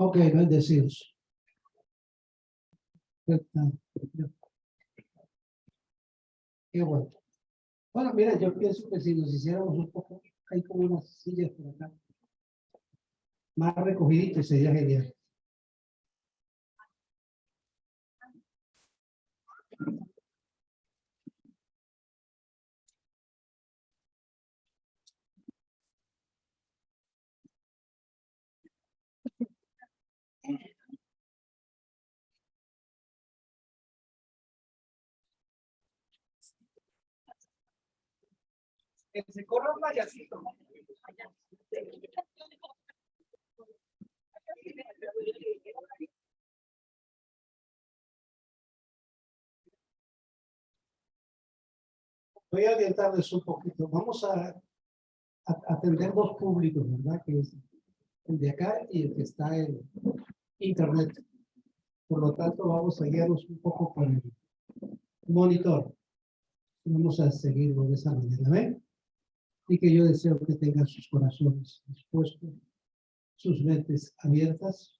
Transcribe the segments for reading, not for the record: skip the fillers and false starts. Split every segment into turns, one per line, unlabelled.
Ok, bendecidos. Qué bueno. Bueno, mira, yo pienso que si nos hiciéramos un poco, hay como unas sillas por acá, más recogiditas, sería genial. Que se corra un payasito. Voy a orientarles un poquito. Vamos a atender dos públicos, ¿verdad? Que es el de acá y el que está en internet. Por lo tanto, vamos a guiarnos un poco por el monitor. Vamos a seguirlo de esa manera, ¿ven? Y que yo deseo que tengan sus corazones dispuestos, sus mentes abiertas.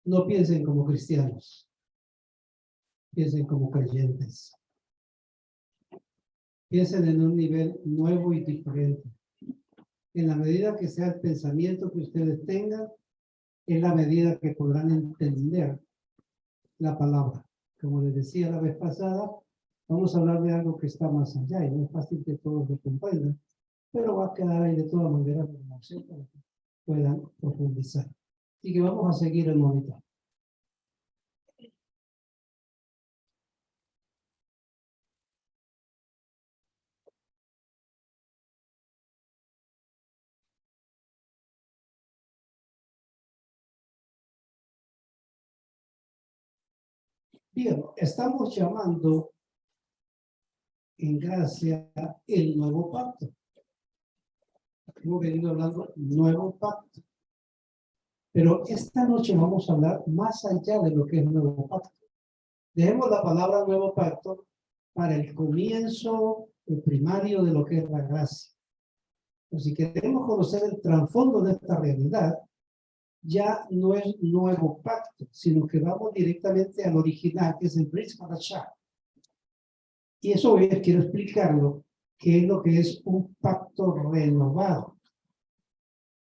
No piensen como cristianos, piensen como creyentes. Piensen en un nivel nuevo y diferente. En la medida que sea el pensamiento que ustedes tengan, es la medida que podrán entender la palabra. Como les decía la vez pasada, vamos a hablar de algo que está más allá y no es fácil que todos lo comprendan, pero va a quedar ahí de todas maneras para que puedan profundizar. Así que vamos a seguir el monitor. Bien, estamos llamando en gracia el nuevo pacto. Hemos venido hablando nuevo pacto. Pero esta noche vamos a hablar más allá de lo que es nuevo pacto. Dejemos la palabra nuevo pacto para el comienzo primario de lo que es la gracia. Pues si queremos conocer el trasfondo de esta realidad, ya no es nuevo pacto, sino que vamos directamente al original, que es el Brit Hadashah. Y eso hoy quiero explicarlo, qué es lo que es un pacto renovado.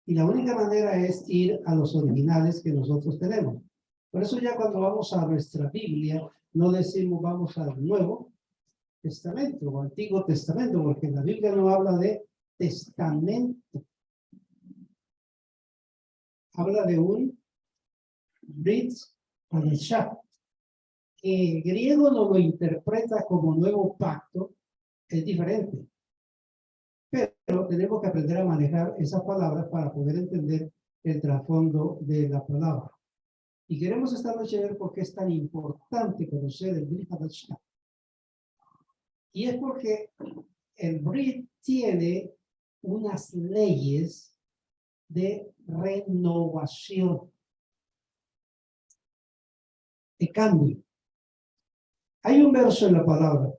Y la única manera es ir a los originales que nosotros tenemos. Por eso ya cuando vamos a nuestra Biblia, no decimos vamos al Nuevo Testamento o Antiguo Testamento, porque la Biblia no habla de testamento. Habla de un Brit Hadashah. El griego no lo interpreta como nuevo pacto, es diferente. Pero tenemos que aprender a manejar esas palabras para poder entender el trasfondo de la palabra. Y queremos esta noche ver por qué es tan importante conocer el Brit Hadashah. Y es porque el Brit tiene unas leyes de renovación, de cambio. Hay un verso en la palabra,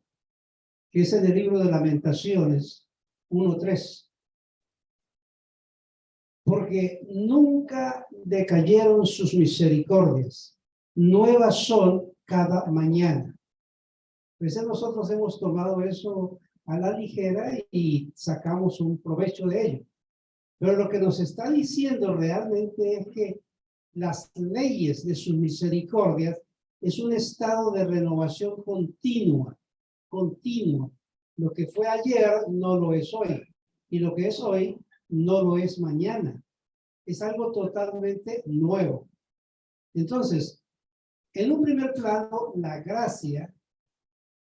que es en el libro de Lamentaciones 1:3. Porque nunca decayeron sus misericordias, nuevas son cada mañana. Pues nosotros hemos tomado eso a la ligera y sacamos un provecho de ello. Pero lo que nos está diciendo realmente es que las leyes de sus misericordias es un estado de renovación continua. Lo que fue ayer no lo es hoy. Y lo que es hoy no lo es mañana. Es algo totalmente nuevo. Entonces, en un primer plano, la gracia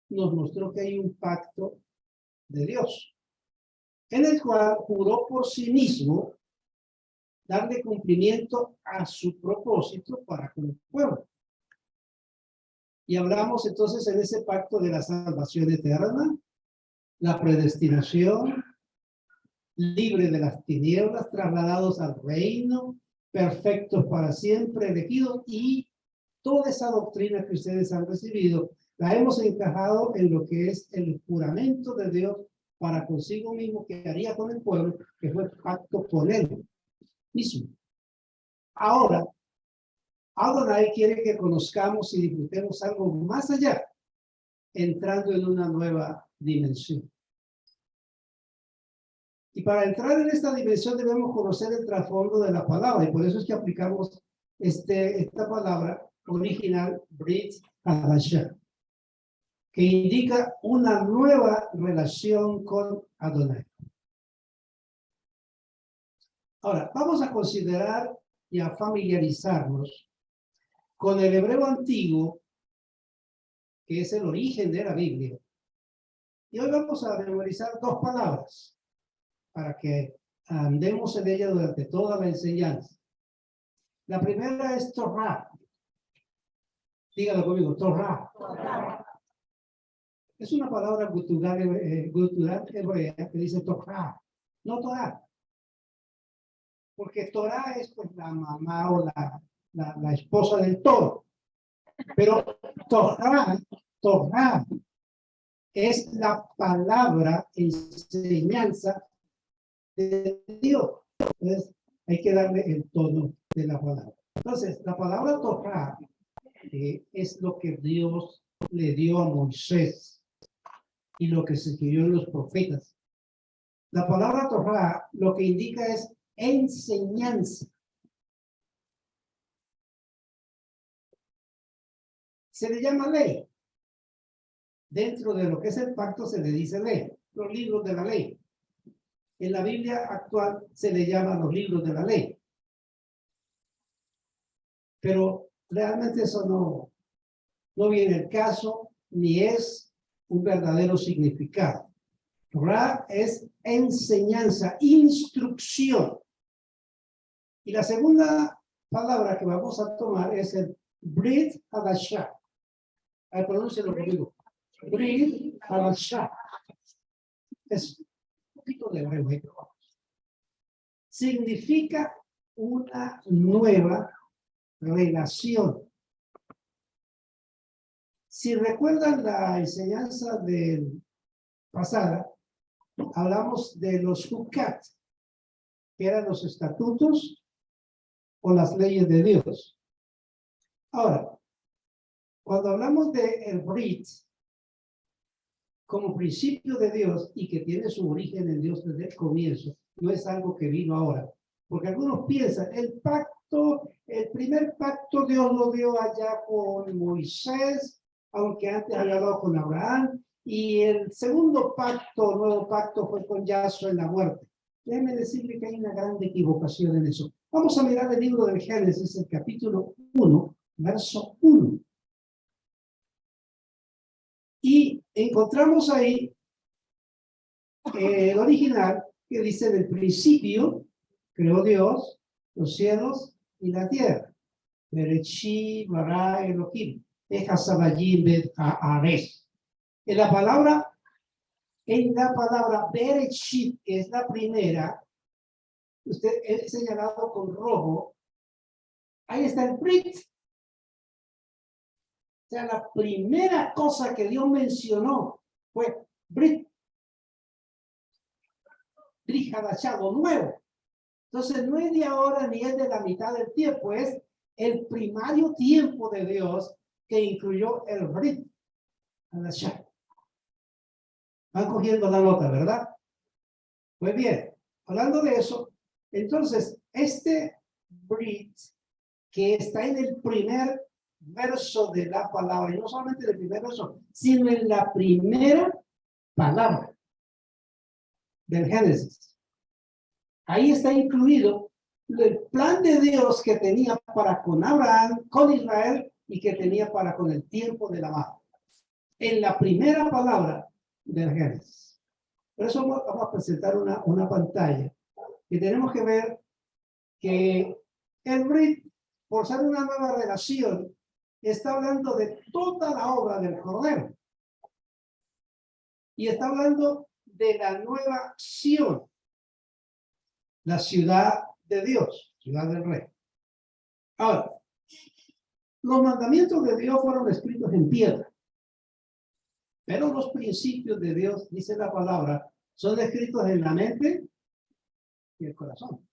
nos mostró que hay un pacto de Dios, en el cual juró por sí mismo darle cumplimiento a su propósito para con el pueblo. Y hablamos entonces en ese pacto de la salvación eterna, la predestinación, libre de las tinieblas, trasladados al reino, perfectos para siempre, elegidos, y toda esa doctrina que ustedes han recibido, la hemos encajado en lo que es el juramento de Dios para consigo mismo que haría con el pueblo, que fue pacto con él. mismo. Ahora, Adonai quiere que conozcamos y disfrutemos algo más allá, entrando en una nueva dimensión. Y para entrar en esta dimensión debemos conocer el trasfondo de la palabra, y por eso es que aplicamos esta palabra original, Brit Hadashah, que indica una nueva relación con Adonai. Ahora, vamos a considerar y a familiarizarnos con el hebreo antiguo, que es el origen de la Biblia. Y hoy vamos a memorizar dos palabras para que andemos en ella durante toda la enseñanza. La primera es Torah. Dígalo conmigo, Torah. Es una palabra gutural hebrea que dice Torah, no Torah. Porque Torah es pues la mamá o la esposa del toro. Pero Torah es la palabra, enseñanza de Dios. Entonces, hay que darle el tono de la palabra. Entonces, la palabra Torah es lo que Dios le dio a Moisés y lo que se escribió en los profetas. La palabra Torah lo que indica es enseñanza. Se le llama ley. Dentro de lo que es el pacto se le dice ley, los libros de la ley. En la Biblia actual se le llama los libros de la ley. Pero realmente eso no viene el caso, ni es un verdadero significado. Torah es enseñanza, instrucción. Y la segunda palabra que vamos a tomar es el Brit Hadashah. Ahí pronúncialo conmigo. Brit Hadashah. Es un poquito de hebreo. Significa una nueva relación. Si recuerdan la enseñanza pasada, hablamos de los hukat, que eran los estatutos o las leyes de Dios. Ahora, cuando hablamos de el Brit como principio de Dios y que tiene su origen en Dios desde el comienzo, no es algo que vino ahora. Porque algunos piensan, el primer pacto Dios lo dio allá con Moisés, aunque antes había hablado con Abraham, y el segundo pacto, nuevo pacto, fue con Yahshua en la muerte. Déjenme decirle que hay una gran equivocación en eso. Vamos a mirar el libro del Génesis, el capítulo 1, verso 1. Y encontramos ahí el original que dice: en el principio creó Dios los cielos y la tierra. Bereshit bara Elohim, ejasabayim bet haaretz. En la palabra Bereshit, que es la primera, usted es señalado con rojo, ahí está el Brit. O sea, la primera cosa que Dios mencionó fue Brit. Brit Hadashah, nuevo. Entonces, no es de ahora ni es de la mitad del tiempo, es el primario tiempo de Dios que incluyó el Brit Hadashah. Van cogiendo la nota, ¿verdad? Pues bien, hablando de eso, entonces, este Brit que está en el primer verso de la palabra, y no solamente en el primer verso, sino en la primera palabra del Génesis. Ahí está incluido el plan de Dios que tenía para con Abraham, con Israel, y que tenía para con el tiempo de la madre. En la primera palabra del Génesis. Por eso vamos a presentar una pantalla y tenemos que ver que el Brit, por ser una nueva relación, está hablando de toda la obra del Cordero. Y está hablando de la nueva Sion, la ciudad de Dios, ciudad del Rey. Ahora, los mandamientos de Dios fueron escritos en piedra, pero los principios de Dios, dice la palabra, son escritos en la mente y el corazón.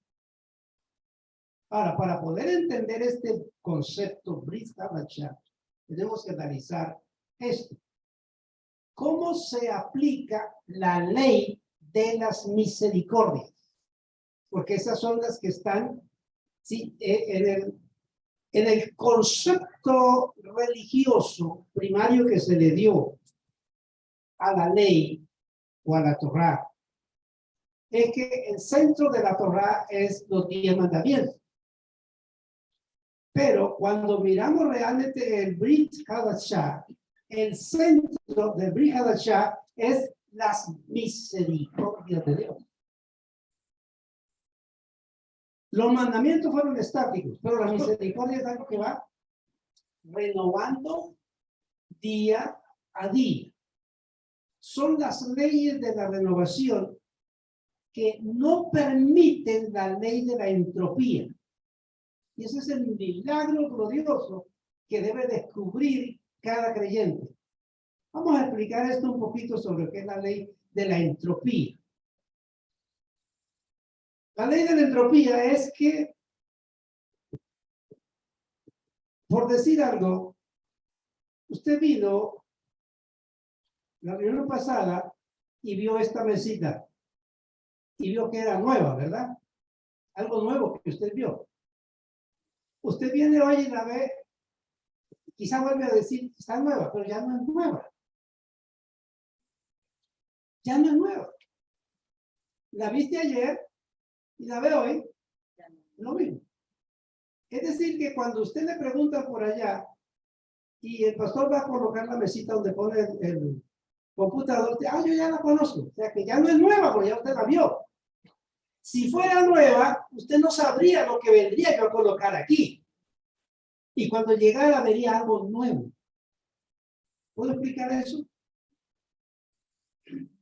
Ahora, para poder entender este concepto Brit Hadashah, tenemos que analizar esto. ¿Cómo se aplica la ley de las misericordias? Porque esas son las que están, ¿sí? En el concepto religioso primario que se le dio a la ley o a la Torá, es que el centro de la Torá es los 10 mandamientos. Pero cuando miramos realmente el Brit Hadashah, el centro del Brit Hadashah es las misericordias de Dios. Los mandamientos fueron estáticos, pero la misericordia es algo que va renovando día a día. Son las leyes de la renovación que no permiten la ley de la entropía. Y ese es el milagro glorioso que debe descubrir cada creyente. Vamos a explicar esto un poquito sobre qué es la ley de la entropía. La ley de la entropía es que, por decir algo, usted vino la reunión pasada y vio esta mesita y vio que era nueva, ¿verdad? Algo nuevo que usted vio. Usted viene hoy y la ve, quizá vuelve a decir, está nueva, pero ya no es nueva. Ya no es nueva. La viste ayer y la ve hoy, lo mismo. Es decir, que cuando usted le pregunta por allá y el pastor va a colocar la mesita donde pone el computador, yo ya la conozco. O sea, que ya no es nueva, porque ya usted la vio. Si fuera nueva, usted no sabría lo que vendría que colocar aquí. Y cuando llegara vería algo nuevo. ¿Puedo explicar eso?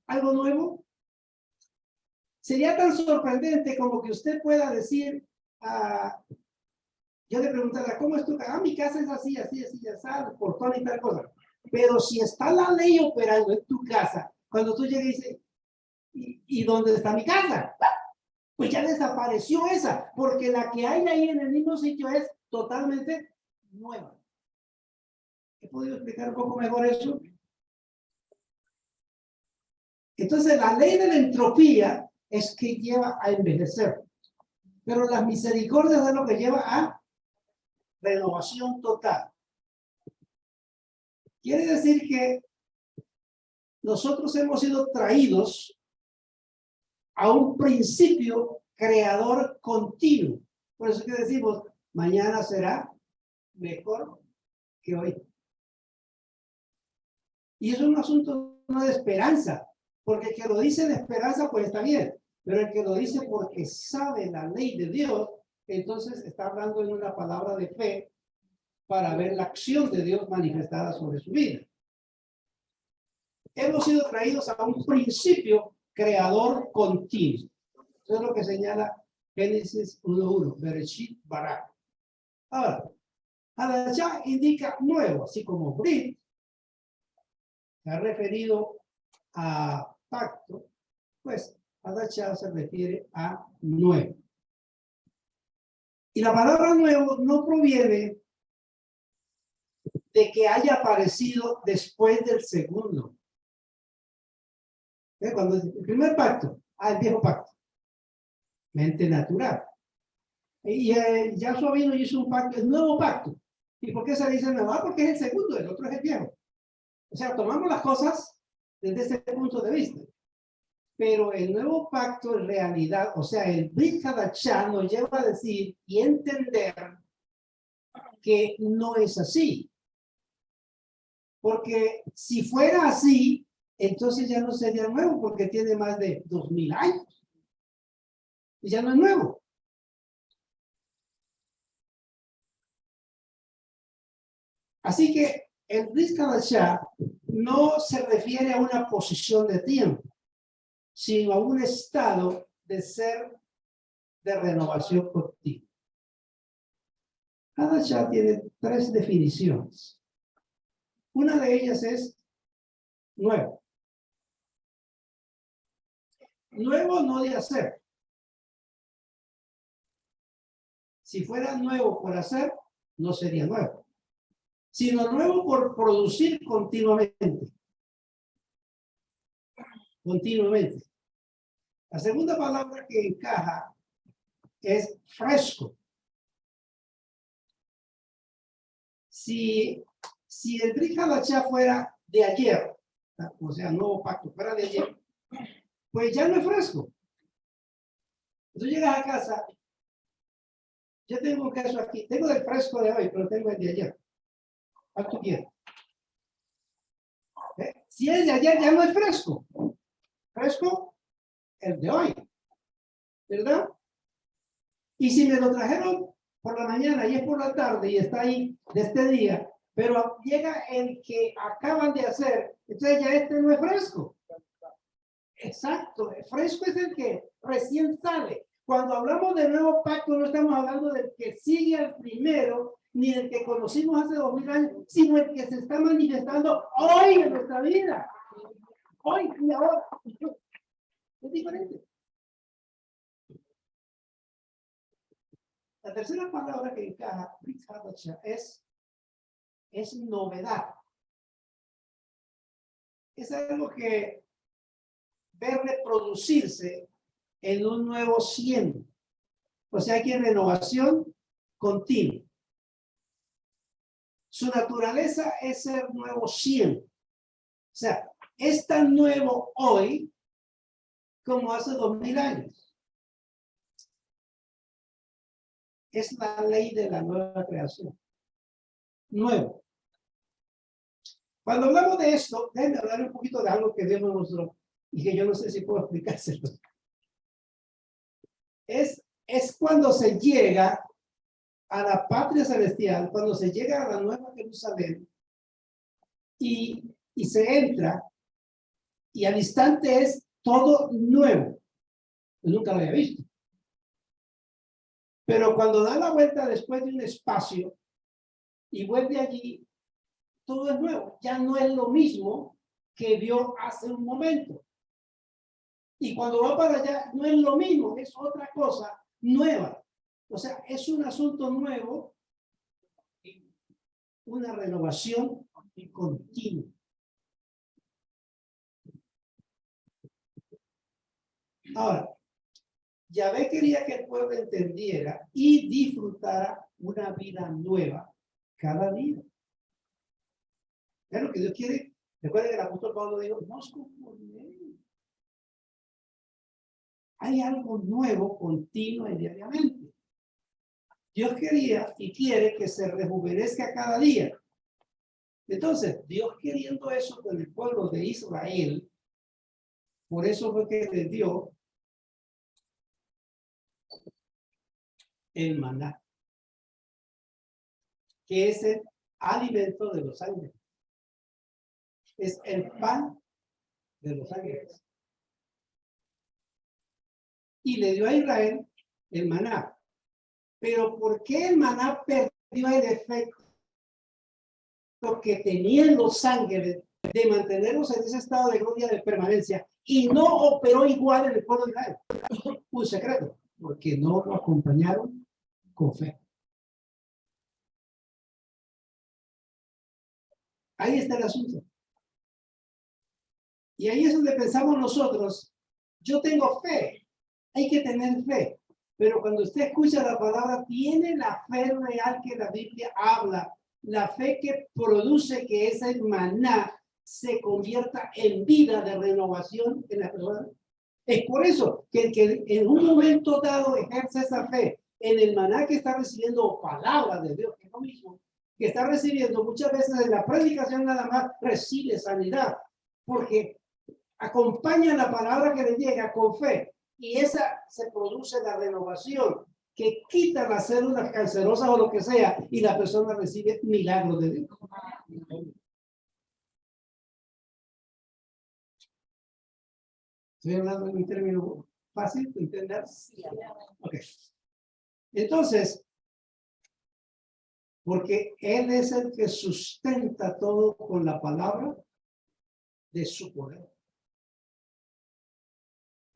¿Algo nuevo? Sería tan sorprendente como que usted pueda decir, yo le preguntaría, ¿cómo es tu casa? Mi casa es así, así, así, así, portón y tal cosa. Pero si está la ley operando en tu casa, cuando tú llegas y dices, ¿y dónde está mi casa? Pues ya desapareció esa, porque la que hay ahí en el mismo sitio es totalmente nueva. ¿He podido explicar un poco mejor eso? Entonces, la ley de la entropía es que lleva a envejecer, pero las misericordias es lo que lleva a renovación total. Quiere decir que nosotros hemos sido traídos a un principio creador continuo. Por eso que decimos, mañana será mejor que hoy. Y es un asunto no de esperanza, porque el que lo dice de esperanza, pues está bien, pero el que lo dice porque sabe la ley de Dios, entonces está hablando en una palabra de fe para ver la acción de Dios manifestada sobre su vida. Hemos sido traídos a un principio creador continuo. Eso es lo que señala Génesis 1:1, Bereshit bara. Ahora, Hadashah indica nuevo, así como Brit se ha referido a pacto, pues Hadashah se refiere a nuevo. Y la palabra nuevo no proviene de que haya aparecido después del segundo. Cuando el primer pacto, el viejo pacto, mente natural. Y Yahshua vino y hizo un pacto, el nuevo pacto. ¿Y por qué se dice nuevo? Porque es el segundo, el otro es el viejo. O sea, tomamos las cosas desde ese punto de vista. Pero el nuevo pacto en realidad, o sea, el Brit Hadashah nos lleva a decir y entender que no es así. Porque si fuera así, entonces ya no sería nuevo porque tiene más de 2000 años. Y ya no es nuevo. Así que el Brit Hadashah no se refiere a una posición de tiempo, sino a un estado de ser de renovación continua. Hadashah tiene 3 definiciones. Una de ellas es nuevo. Nuevo no de hacer, Si fuera nuevo por hacer, no sería nuevo, sino nuevo por producir continuamente. Continuamente. La segunda palabra que encaja es fresco. Si el Brit Hadashah fuera de ayer, o sea, nuevo pacto fuera de ayer, pues ya no es fresco. Tú llegas a casa, yo tengo un queso aquí, tengo el fresco de hoy, pero tengo el de ayer. ¿Cuánto quieres? Si es de ayer, ya no es fresco. Fresco, el de hoy, ¿verdad? Y si me lo trajeron por la mañana y es por la tarde y está ahí de este día, pero llega el que acaban de hacer, entonces ya este no es fresco. Exacto, el fresco es el que recién sale. Cuando hablamos de nuevo pacto, no estamos hablando del que sigue al primero, ni del que conocimos hace 2000 años, sino el que se está manifestando hoy en nuestra vida. Hoy y ahora. Es diferente. La tercera palabra que encaja es novedad. Es algo que ve reproducirse en un nuevo 100. O sea, aquí renovación continua. Su naturaleza es ser nuevo 100. O sea, es tan nuevo hoy como hace 2000 años. Es la ley de la nueva creación. Nuevo. Cuando hablamos de esto, déjenme hablar un poquito de algo que Dios nos mostró y que yo no sé si puedo explicárselo. Es cuando se llega a la patria celestial, cuando se llega a la nueva Jerusalén y se entra y al instante es todo nuevo. Yo nunca lo había visto. Pero cuando da la vuelta después de un espacio y vuelve allí, todo es nuevo. Ya no es lo mismo que vio hace un momento. Y cuando va para allá, no es lo mismo, es otra cosa nueva. O sea, es un asunto nuevo, una renovación continua. Ahora, Yahvé quería que el pueblo entendiera y disfrutara una vida nueva cada día. Es lo que Dios quiere. Recuerden que el apóstol Pablo dijo, no os conforméis. Hay algo nuevo, continuo y diariamente. Dios quería y quiere que se rejuvenezca cada día. Entonces, Dios queriendo eso con el pueblo de Israel, por eso fue que le dio el maná, que es el alimento de los ángeles. Es el pan de los ángeles. Y le dio a Israel el maná. Pero ¿por qué el maná perdió el efecto que tenían los ángeles de mantenerlos en ese estado de gloria de permanencia y no operó igual en el pueblo de Israel? Un secreto, porque no lo acompañaron con fe. Ahí está el asunto. Y ahí es donde pensamos nosotros, yo tengo fe, hay que tener fe. Pero cuando usted escucha la palabra, tiene la fe real que la Biblia habla, la fe que produce que ese maná se convierta en vida de renovación en la persona. Es por eso que el que en un momento dado ejerce esa fe en el maná que está recibiendo, palabra de Dios, que es lo mismo, que está recibiendo muchas veces en la predicación nada más, recibe sanidad, porque acompaña la palabra que le llega con fe. Y esa se produce la renovación que quita las células cancerosas o lo que sea y la persona recibe milagros de Dios. Estoy hablando en un término fácil de entender. Ok. Entonces, porque Él es el que sustenta todo con la palabra de su poder.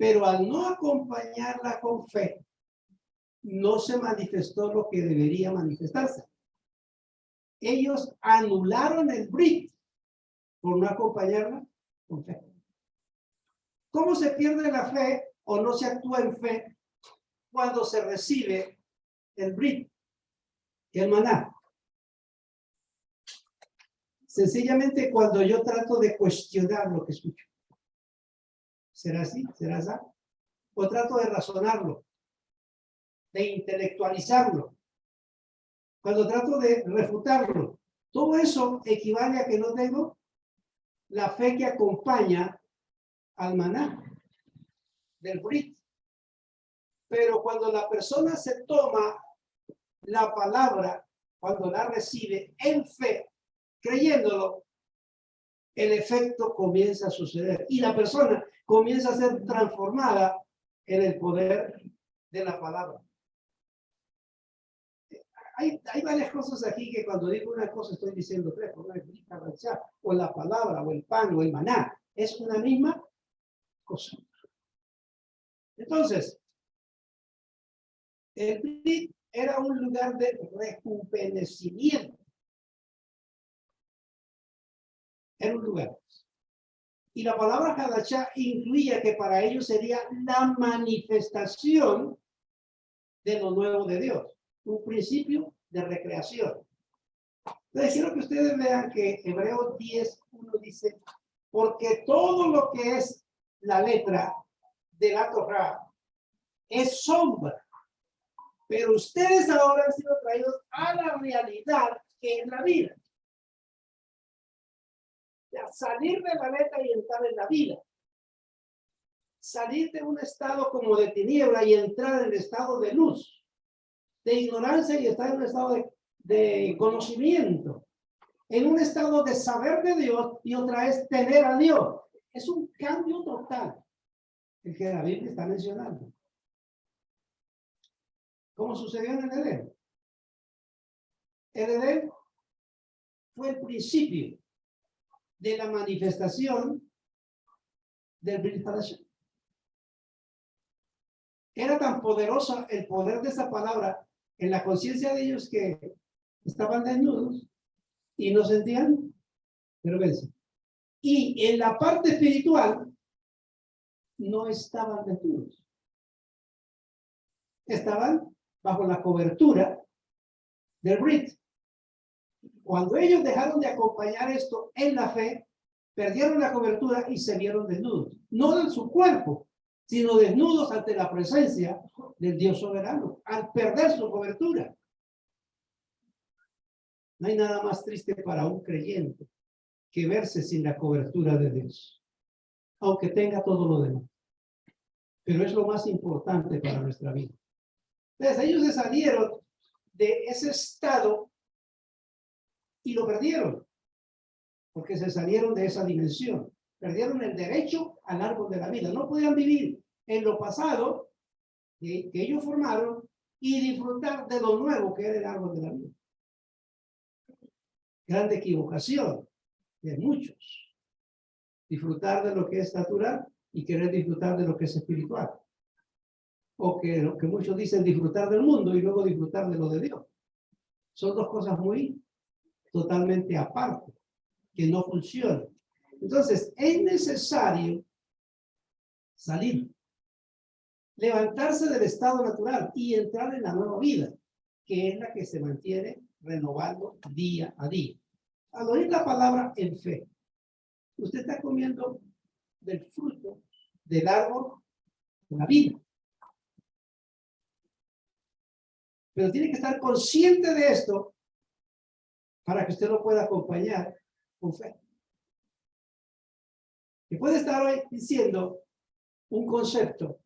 Pero al no acompañarla con fe, no se manifestó lo que debería manifestarse. Ellos anularon el brit por no acompañarla con fe. ¿Cómo se pierde la fe o no se actúa en fe cuando se recibe el brit, el maná? Sencillamente cuando yo trato de cuestionar lo que escucho. ¿Será así? ¿Será así? O trato de razonarlo, de intelectualizarlo. Cuando trato de refutarlo. Todo eso equivale a que no tengo la fe que acompaña al maná del brit. Pero cuando la persona se toma la palabra, cuando la recibe en fe, creyéndolo, el efecto comienza a suceder y la persona comienza a ser transformada en el poder de la palabra. Hay varias cosas aquí que cuando digo una cosa estoy diciendo tres, o la palabra, o el pan, o el maná. Es una misma cosa. Entonces, el brit era un lugar de rejuvenecimiento. Era un lugar. Y la palabra Hadashah incluía que para ellos sería la manifestación de lo nuevo de Dios. Un principio de recreación. Entonces quiero que ustedes vean que Hebreos 10:1 dice, porque todo lo que es la letra de la Torá es sombra, pero ustedes ahora han sido traídos a la realidad que es la vida. Salir de la letra y entrar en la vida. Salir de un estado como de tiniebla y entrar en el estado de luz, de ignorancia y estar en un estado de conocimiento, en un estado de saber de Dios y otra vez tener a Dios. Es un cambio total el que la Biblia está mencionando. ¿Cómo sucedió en el Edén? El Edén fue el principio de la manifestación del Brit Hadashah. Era tan poderoso el poder de esa palabra en la conciencia de ellos que estaban desnudos y no sentían vergüenza. Y en la parte espiritual no estaban desnudos. Estaban bajo la cobertura del Brit. Cuando ellos dejaron de acompañar esto en la fe, perdieron la cobertura y se vieron desnudos. No de su cuerpo, sino desnudos ante la presencia del Dios soberano, al perder su cobertura. No hay nada más triste para un creyente que verse sin la cobertura de Dios, aunque tenga todo lo demás. Pero es lo más importante para nuestra vida. Entonces, ellos se salieron de ese estado y lo perdieron, porque se salieron de esa dimensión. Perdieron el derecho al árbol de la vida. No podían vivir en lo pasado que ellos formaron y disfrutar de lo nuevo que era el árbol de la vida. Grande equivocación de muchos. Disfrutar de lo que es natural y querer disfrutar de lo que es espiritual. O que lo que muchos dicen disfrutar del mundo y luego disfrutar de lo de Dios. Son dos cosas muy totalmente aparte, que no funcionan. Entonces, es necesario salir, levantarse del estado natural y entrar en la nueva vida, que es la que se mantiene renovando día a día. Al oír la palabra en fe, usted está comiendo del fruto del árbol de la vida. Pero tiene que estar consciente de esto para que usted lo pueda acompañar con fe. Y puede estar hoy diciendo un concepto.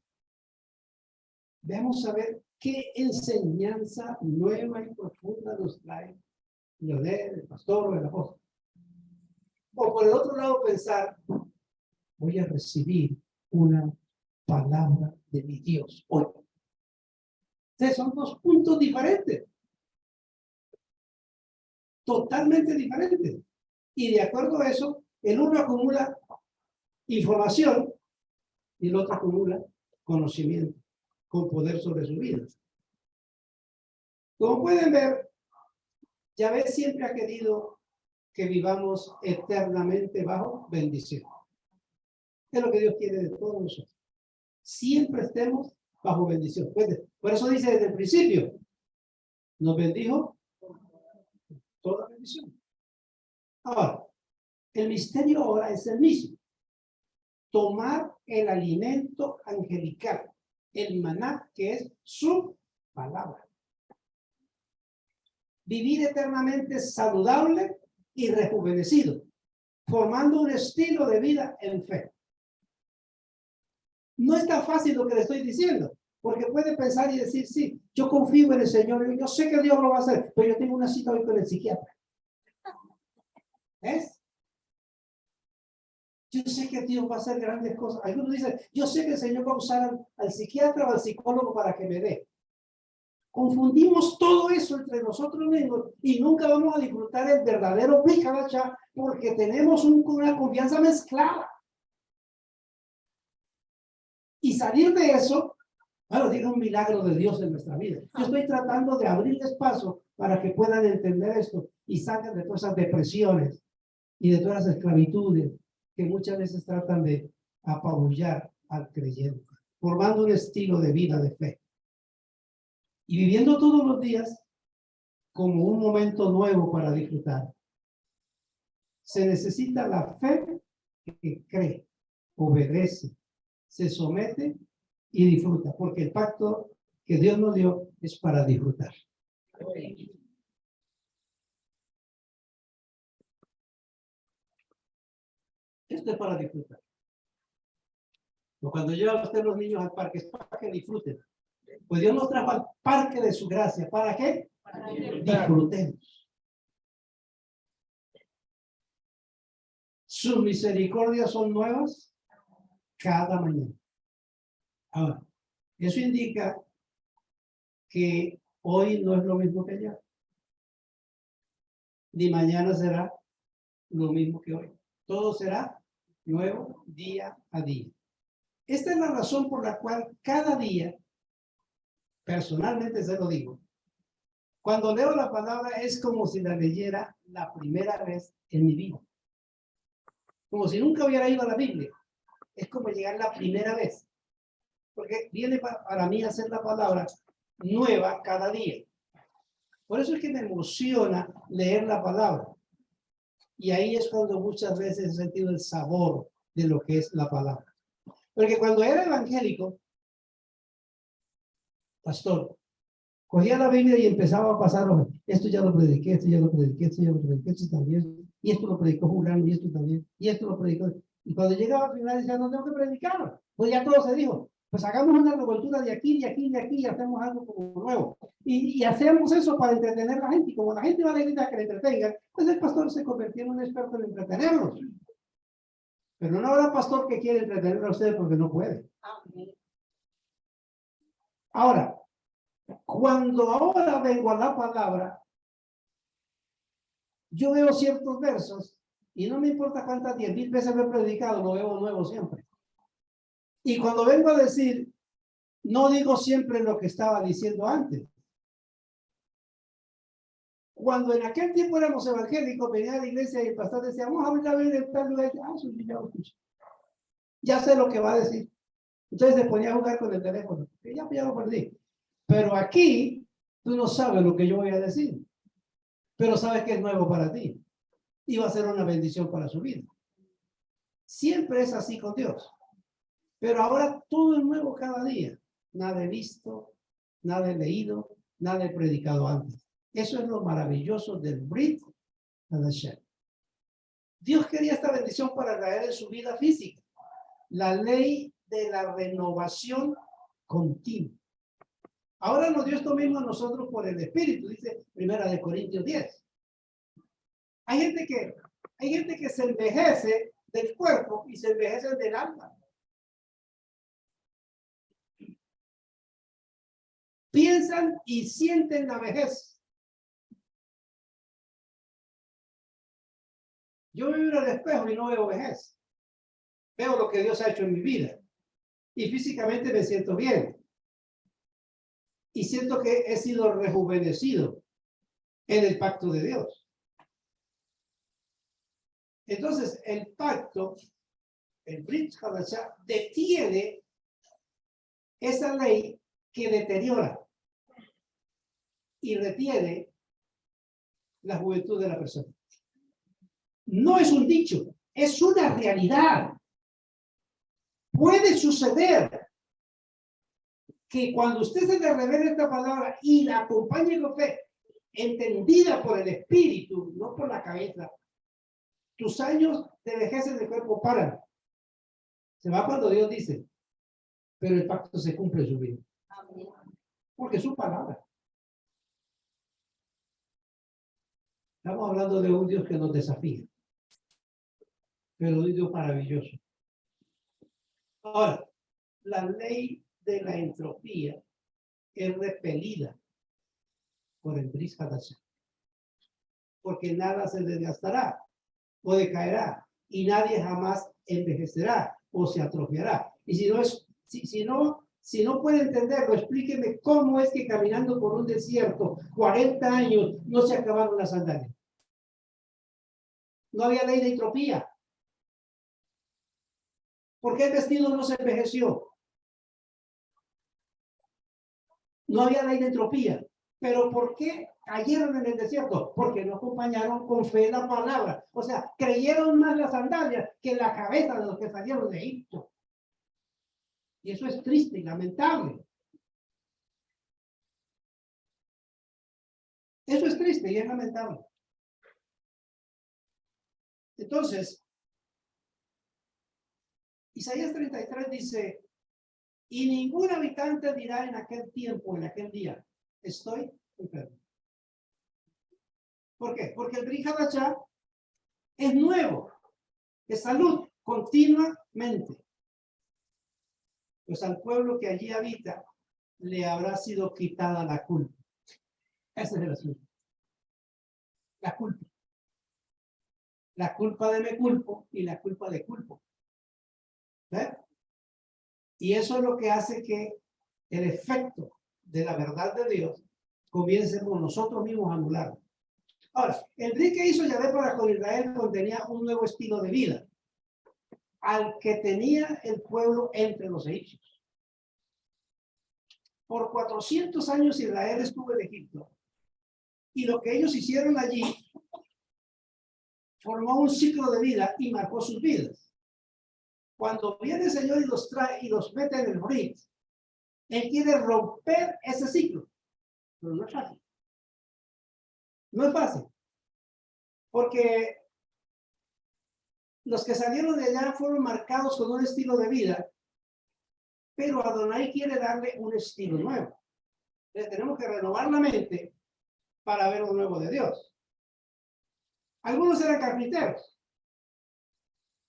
Vamos a ver qué enseñanza nueva y profunda nos trae el pastor o el apóstol. O por el otro lado pensar, voy a recibir una palabra de mi Dios hoy. Entonces son dos puntos diferentes. Totalmente diferentes. Y de acuerdo a eso, el uno acumula información y el otro acumula conocimiento con poder sobre su vida. Como pueden ver, Yahvé siempre ha querido que vivamos eternamente bajo bendición. Es lo que Dios quiere de todos nosotros. Siempre estemos bajo bendición. Por eso dice desde el principio, nos bendijo toda bendición. Ahora, el misterio ahora es el mismo. Tomar el alimento angelical, el maná, que es su palabra. Vivir eternamente saludable y rejuvenecido, formando un estilo de vida en fe. No es tan fácil lo que le estoy diciendo, porque puede pensar y decir, sí, yo confío en el Señor, yo sé que Dios lo va a hacer, pero yo tengo una cita hoy con el psiquiatra. ¿Ves? Yo sé que Dios va a hacer grandes cosas. Algunos dicen, yo sé que el Señor va a usar al psiquiatra o al psicólogo para que me dé. Confundimos todo eso entre nosotros mismos y nunca vamos a disfrutar el verdadero Picaracha porque tenemos una confianza mezclada. Y salir de eso, bueno, tiene un milagro de Dios en nuestra vida. Yo estoy tratando de abrirles paso para que puedan entender esto y salgan de todas esas depresiones y de todas las esclavitudes que muchas veces tratan de apabullar al creyente, formando un estilo de vida de fe. Y viviendo todos los días como un momento nuevo para disfrutar. Se necesita la fe que cree, obedece, se somete y disfruta, porque el pacto que Dios nos dio es para disfrutar. Esto es para disfrutar. Cuando llevan usted los niños al parque, es para que disfruten. Pues Dios nos trajo al parque de su gracia. ¿Para qué? Para disfrutemos. Sus misericordias son nuevas cada mañana. Ahora, eso indica que hoy no es lo mismo que ayer. Ni mañana será lo mismo que hoy. Todo será nuevo día a día. Esta es la razón por la cual cada día, personalmente se lo digo, cuando leo la palabra es como si la leyera la primera vez en mi vida. Como si nunca hubiera ido a la Biblia. Es como llegar la primera vez. Porque viene para mí a ser la palabra nueva cada día. Por eso es que me emociona leer la palabra. Y ahí es cuando muchas veces he sentido el sabor de lo que es la palabra. Porque cuando era evangélico, pastor, cogía la Biblia y empezaba a pasar, esto ya lo prediqué, esto ya lo prediqué, esto ya lo prediqué, esto también, y esto lo predicó Julián, y esto también, y esto lo predicó. Y cuando llegaba al final decía, no tengo que predicar, pues ya todo se dijo. Pues hagamos una revoltura de aquí, de aquí, de aquí, y hacemos algo como nuevo. Y hacemos eso para entretener a la gente, y como la gente va a necesitar que le entretengan, pues el pastor se convirtió en un experto en entretenerlos. Pero no habrá pastor que quiere entretener a ustedes porque no puede. Ahora, cuando ahora vengo a la palabra, yo veo ciertos versos y no me importa cuántas 10,000 veces lo he predicado, lo veo nuevo siempre. Y cuando vengo a decir, no digo siempre lo que estaba diciendo antes. Cuando en aquel tiempo éramos evangélicos, venía a la iglesia y el pastor decía, vamos a abrir la Biblia en tal lugar. Ya sé lo que va a decir. Entonces se ponía a jugar con el teléfono. Ya lo perdí. Pero aquí, tú no sabes lo que yo voy a decir. Pero sabes que es nuevo para ti. Y va a ser una bendición para su vida. Siempre es así con Dios. Pero ahora todo es nuevo cada día. Nada he visto, nada he leído, nada he predicado antes. Eso es lo maravilloso del Brit Hadashem. Dios quería esta bendición para traer en su vida física. La ley de la renovación continua. Ahora nos dio esto mismo a nosotros por el Espíritu, dice 1 Corintios 10. Hay gente que se envejece del cuerpo y se envejece del alma. Piensan y sienten la vejez. Yo me miro al espejo y no veo vejez. Veo lo que Dios ha hecho en mi vida. Y físicamente me siento bien. y siento que he sido rejuvenecido en el pacto de Dios. Entonces, el pacto, el Brit Hadashah, detiene esa ley que deteriora y retiene la juventud de la persona. No es un dicho, es una realidad. Puede suceder que cuando usted se le revele esta palabra y la acompañe con fe, entendida por el espíritu, no por la cabeza, tus años de vejez en el cuerpo paran. Se va cuando Dios dice, pero el pacto se cumple en su vida. Porque es su palabra. Estamos hablando de un Dios que nos desafía, pero un Dios maravilloso. Ahora, la ley de la entropía es repelida por el Brit Hadashah, porque nada se desgastará o decaerá y nadie jamás envejecerá o se atrofiará. Y si no puede entenderlo, explíqueme cómo es que caminando por un desierto 40 años no se acabaron las sandalias. No había ley de entropía. ¿Por qué el vestido no se envejeció? No había ley de entropía. Pero ¿por qué cayeron en el desierto? Porque no acompañaron con fe la palabra. O sea, creyeron más las sandalias que la cabeza de los que salieron de Egipto. Y eso es triste y lamentable. Eso es triste y es lamentable. Entonces, Isaías 33 dice, y ningún habitante dirá en aquel tiempo, en aquel día, estoy enfermo. ¿Por qué? Porque el Brit Hadashah es nuevo, es salud continuamente. Pues al pueblo que allí habita le habrá sido quitada la culpa. Ese es el asunto. La culpa. La culpa de me culpo y la culpa de culpo. ¿Ves? Y eso es lo que hace que el efecto de la verdad de Dios comience por nosotros mismos a anularlo. Ahora, el Brit que hizo Yahvé para con Israel contenía un nuevo estilo de vida al que tenía el pueblo entre los egipcios. Por 400 años Israel estuvo en Egipto y lo que ellos hicieron allí formó un ciclo de vida y marcó sus vidas. Cuando viene el Señor y los trae y los mete en el Brit, Él quiere romper ese ciclo, pero no es fácil. No es fácil, porque los que salieron de allá fueron marcados con un estilo de vida, pero Adonai quiere darle un estilo nuevo. Entonces tenemos que renovar la mente para ver lo nuevo de Dios. Algunos eran carpinteros.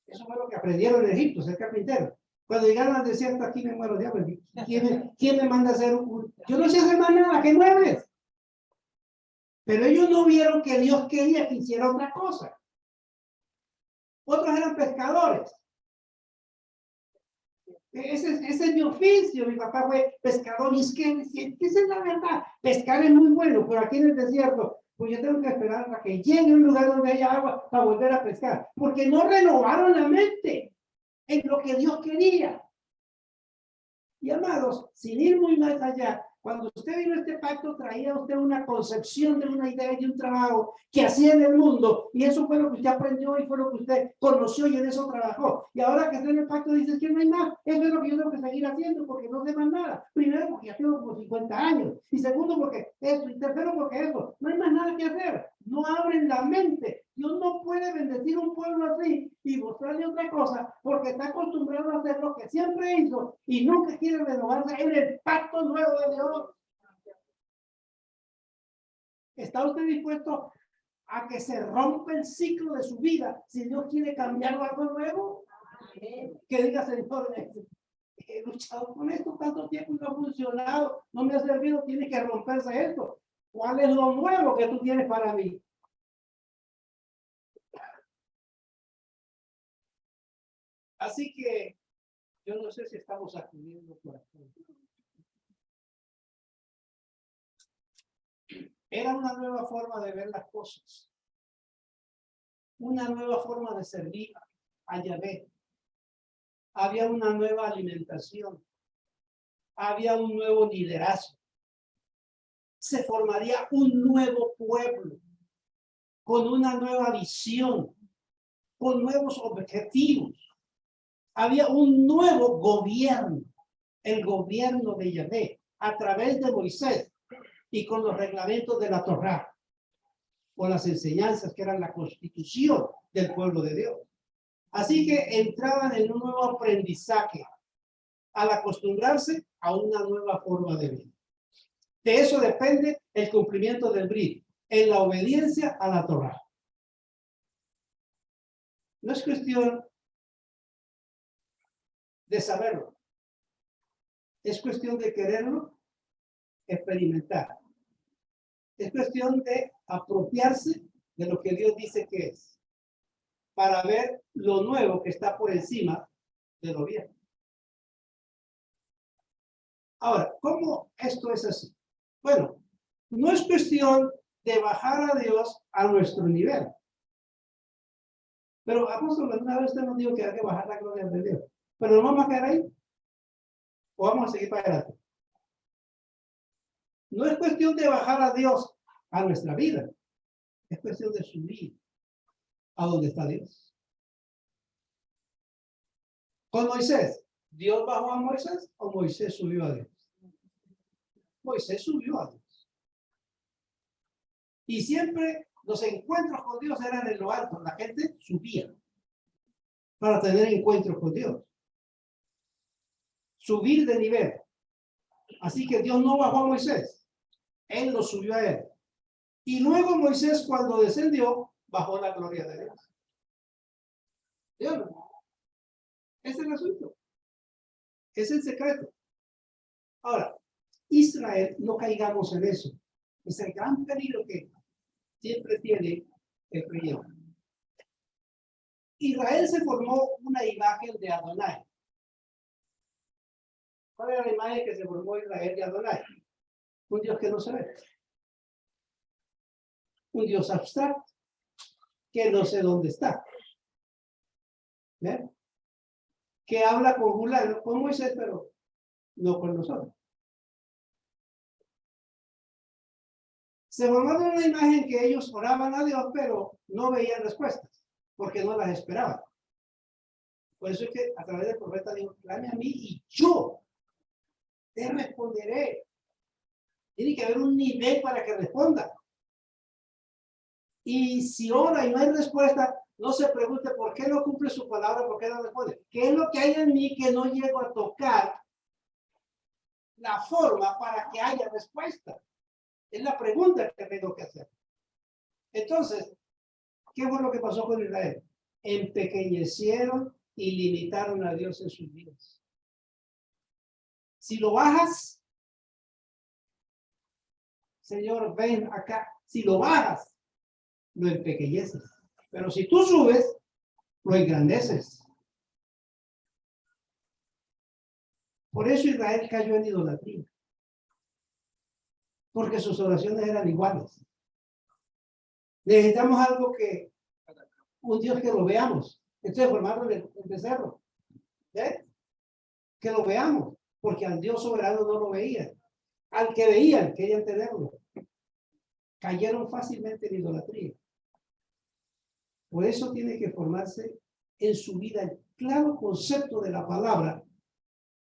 Eso fue lo que aprendieron en Egipto, ser carpintero. Cuando llegaron al desierto, aquí me muero de hambre. ¿Quién me manda a hacer un? Yo no sé hacer más nada, ¿qué mueves? Pero ellos no vieron que Dios quería que hiciera otra cosa. Otros eran pescadores. Ese es mi oficio. Mi papá fue pescador y es que esa es la verdad. Pescar es muy bueno, pero aquí en el desierto, pues yo tengo que esperar hasta que llegue un lugar donde haya agua para volver a pescar, porque no renovaron la mente en lo que Dios quería. Y amados, sin ir muy más allá, cuando usted vino a este pacto, traía usted una concepción de una idea y de un trabajo que hacía en el mundo, y eso fue lo que usted aprendió y fue lo que usted conoció y en eso trabajó. Y ahora que está en el pacto, dice que no hay más. Eso es lo que yo tengo que seguir haciendo porque no sé más nada. Primero, porque ya tengo como 50 años. Y segundo, porque eso. Y tercero, porque eso. No hay más nada que hacer. No abren la mente. Dios no puede bendecir un pueblo así y mostrarle otra cosa porque está acostumbrado a hacer lo que siempre hizo y nunca quiere renovarse en el pacto nuevo de Dios. ¿Está usted dispuesto a que se rompa el ciclo de su vida si Dios quiere cambiarlo a algo nuevo? Que diga, Señor, he luchado con esto tanto tiempo y no ha funcionado, no me ha servido, tiene que romperse esto. ¿Cuál es lo nuevo que tú tienes para mí? Así que yo no sé si estamos acudiendo por aquí. Era una nueva forma de ver las cosas. Una nueva forma de servir a Yahvé. Había una nueva alimentación. Había un nuevo liderazgo. Se formaría un nuevo pueblo con una nueva visión, con nuevos objetivos. Había un nuevo gobierno, el gobierno de Yahvé, a través de Moisés y con los reglamentos de la Torá, con las enseñanzas que eran la constitución del pueblo de Dios. Así que entraban en un nuevo aprendizaje al acostumbrarse a una nueva forma de vida. De eso depende el cumplimiento del brit, en la obediencia a la Torá. No es cuestión de saberlo, es cuestión de quererlo experimentar. Es cuestión de apropiarse de lo que Dios dice que es, para ver lo nuevo que está por encima de lo viejo. Ahora, ¿cómo esto es así? Bueno, no es cuestión de bajar a Dios a nuestro nivel. Pero, apóstol, una vez usted nos dijo que hay que bajar la gloria de Dios. ¿Pero no vamos a quedar ahí? ¿O vamos a seguir para adelante? No es cuestión de bajar a Dios a nuestra vida. Es cuestión de subir a donde está Dios. Con Moisés, ¿Dios bajó a Moisés o Moisés subió a Dios? Moisés subió a Dios. Y siempre los encuentros con Dios eran en lo alto. La gente subía para tener encuentros con Dios. Subir de nivel. Así que Dios no bajó a Moisés. Él lo subió a él. Y luego Moisés, cuando descendió, bajó la gloria de Dios. Dios, ese es el asunto. Es el secreto. Ahora, Israel, no caigamos en eso. Es el gran peligro que siempre tiene el creyente. Israel se formó una imagen de Adonai. ¿Cuál era la imagen que se formó Israel de Adonai? Un Dios que no se ve. Un Dios abstracto que no sé dónde está. ¿Ven? Que habla con Moisés, pero no con nosotros. Se formaron una imagen que ellos oraban a Dios, pero no veían respuestas, porque no las esperaban. Por eso es que a través del profeta dijo, clame a mí y yo te responderé. Tiene que haber un nivel para que responda. Y si ora y no hay respuesta, no se pregunte por qué no cumple su palabra, por qué no responde. ¿Qué es lo que hay en mí que no llego a tocar la forma para que haya respuesta? Es la pregunta que tengo que hacer. Entonces, ¿qué fue lo que pasó con Israel? Empequeñecieron y limitaron a Dios en sus vidas. Si lo bajas, Señor, ven acá. Si lo bajas, lo empequeñeces. Pero si tú subes, lo engrandeces. Por eso Israel cayó en idolatría. Porque sus oraciones eran iguales. Necesitamos algo que, un Dios que lo veamos. Entonces formaron el becerro. ¿Eh? Que lo veamos. Porque al Dios soberano no lo veían. Al que veían, querían tenerlo. Cayeron fácilmente en idolatría. Por eso tiene que formarse en su vida el claro concepto de la palabra.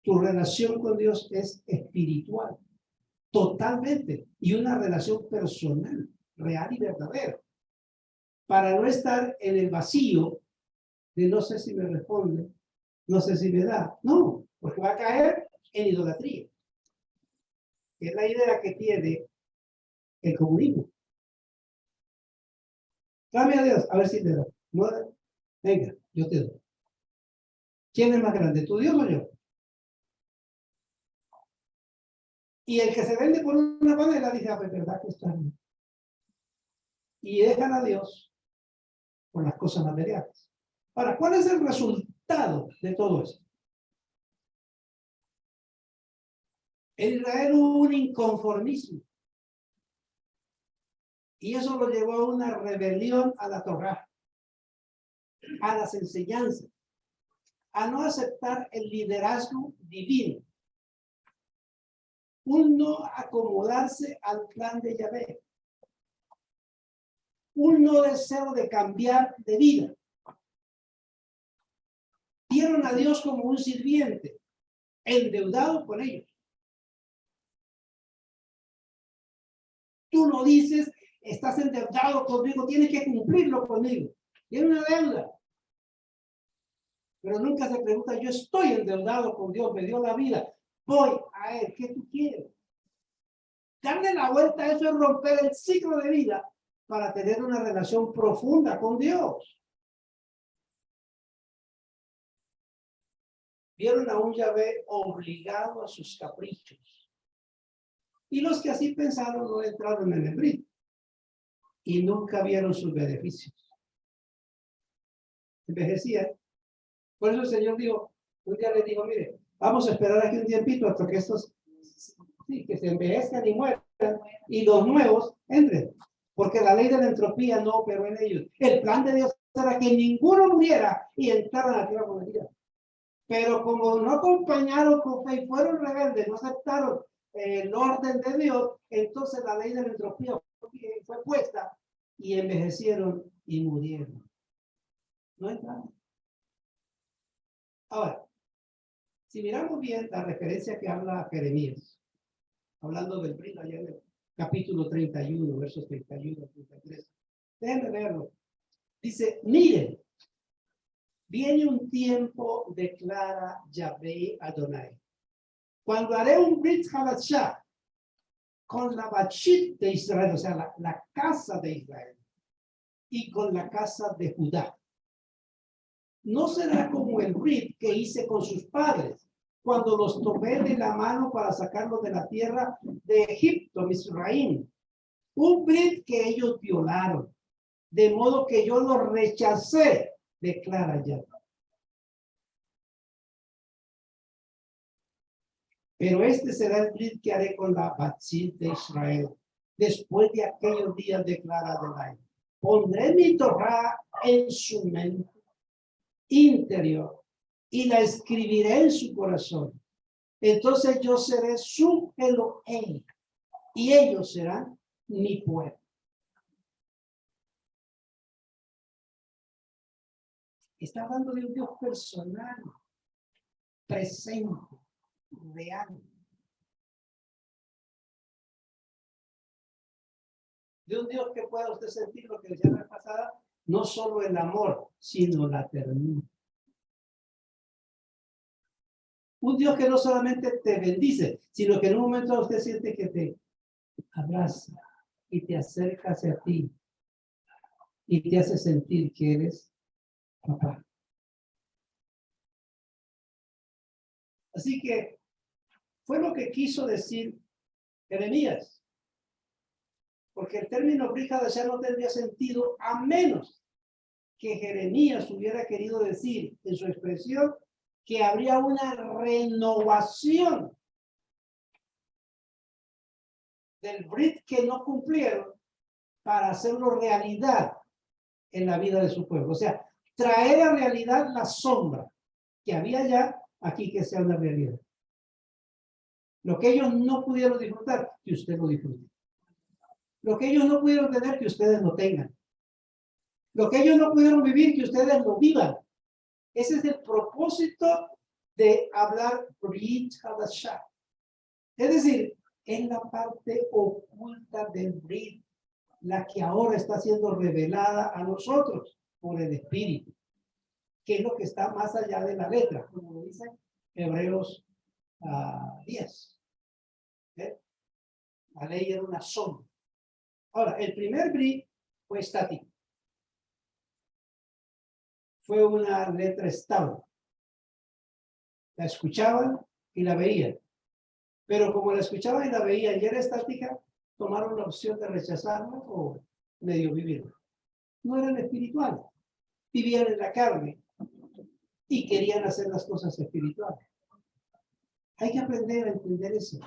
Tu relación con Dios es espiritual. Totalmente. Y una relación personal, real y verdadera. Para no estar en el vacío de no sé si me responde, no sé si me da. No, porque va a caer en idolatría. Que es la idea que tiene el comunismo. Clame a Dios, a ver si te da. No, venga, yo te doy. ¿Quién es más grande, tu Dios o yo? Y el que se vende por una panela dice, ah, pues verdad que está bien. Y dejan a Dios por las cosas materiales. Ahora, ¿cuál es el resultado de todo esto? En Israel hubo un inconformismo. Y eso lo llevó a una rebelión a la Torá, a las enseñanzas, a no aceptar el liderazgo divino, un no acomodarse al plan de Yahvé, un no deseo de cambiar de vida. Vieron a Dios como un sirviente, endeudado con ellos. Tú no dices, estás endeudado conmigo, tienes que cumplirlo conmigo. Tiene una deuda. Pero nunca se pregunta, yo estoy endeudado con Dios, me dio la vida, voy a Él, ¿qué tú quieres? Darle la vuelta a eso es romper el ciclo de vida para tener una relación profunda con Dios. Vieron a un Yahvé obligado a sus caprichos. Y los que así pensaron no entraron en el Brit y nunca vieron sus beneficios. Envejecían. Por eso el Señor dijo, un día les dijo, mire, vamos a esperar aquí un tiempito hasta que estos sí, que se envejezcan y mueran y los nuevos entren. Porque la ley de la entropía no operó en ellos. El plan de Dios era que ninguno muriera y entraran a la tierra prometida. Pero como no acompañaron con fe y fueron rebeldes, no aceptaron el orden de Dios, entonces la ley de la entropía fue puesta y envejecieron y murieron. No entraron. Ahora, si miramos bien la referencia que habla Jeremías, hablando del Brit allá en el capítulo 31, versos 31 a 33, déjenme verlo. Dice, miren, viene un tiempo, declara Yahvé Adonai, cuando haré un Brit Hadashah con la Bachit de Israel, o sea, la casa de Israel, y con la casa de Judá. No será como el Brit que hice con sus padres, cuando los tomé de la mano para sacarlos de la tierra de Egipto, Misraim. Un Brit que ellos violaron, de modo que yo los rechacé, declara Yahvé. Pero este será el Brit que haré con la Bachit de Israel, después de aquellos días, declara Adonai. Pondré mi Torah en su mente interior y la escribiré en su corazón. Entonces yo seré su Elohim y ellos serán mi pueblo. Está hablando de un Dios personal, presente, real. De un Dios que pueda usted sentir lo que decía la vez pasada, no solo el amor, sino la ternura. Un Dios que no solamente te bendice, sino que en un momento usted siente que te abraza y te acerca hacia ti y te hace sentir que eres papá. Así que fue lo que quiso decir Jeremías. Porque el término Brit Hadashah no tendría sentido a menos que Jeremías hubiera querido decir en su expresión que habría una renovación del Brit que no cumplieron para hacerlo realidad en la vida de su pueblo. O sea, traer a realidad la sombra que había ya aquí, que sea una realidad. Lo que ellos no pudieron disfrutar, que usted lo disfrute. Lo que ellos no pudieron tener, que ustedes lo tengan. Lo que ellos no pudieron vivir, que ustedes lo vivan. Ese es el propósito de hablar Brit Hadashah. Es decir, es la parte oculta del Brit, la que ahora está siendo revelada a nosotros por el Espíritu, que es lo que está más allá de la letra, como lo dice Hebreos 10. La ley era una sombra. Ahora, el primer Brit fue estático. Fue una letra estable. La escuchaban y la veían. Pero como la escuchaban y la veían y era estática, tomaron la opción de rechazarla o medio vivirla. No eran espirituales. Vivían en la carne y querían hacer las cosas espirituales. Hay que aprender a entender eso.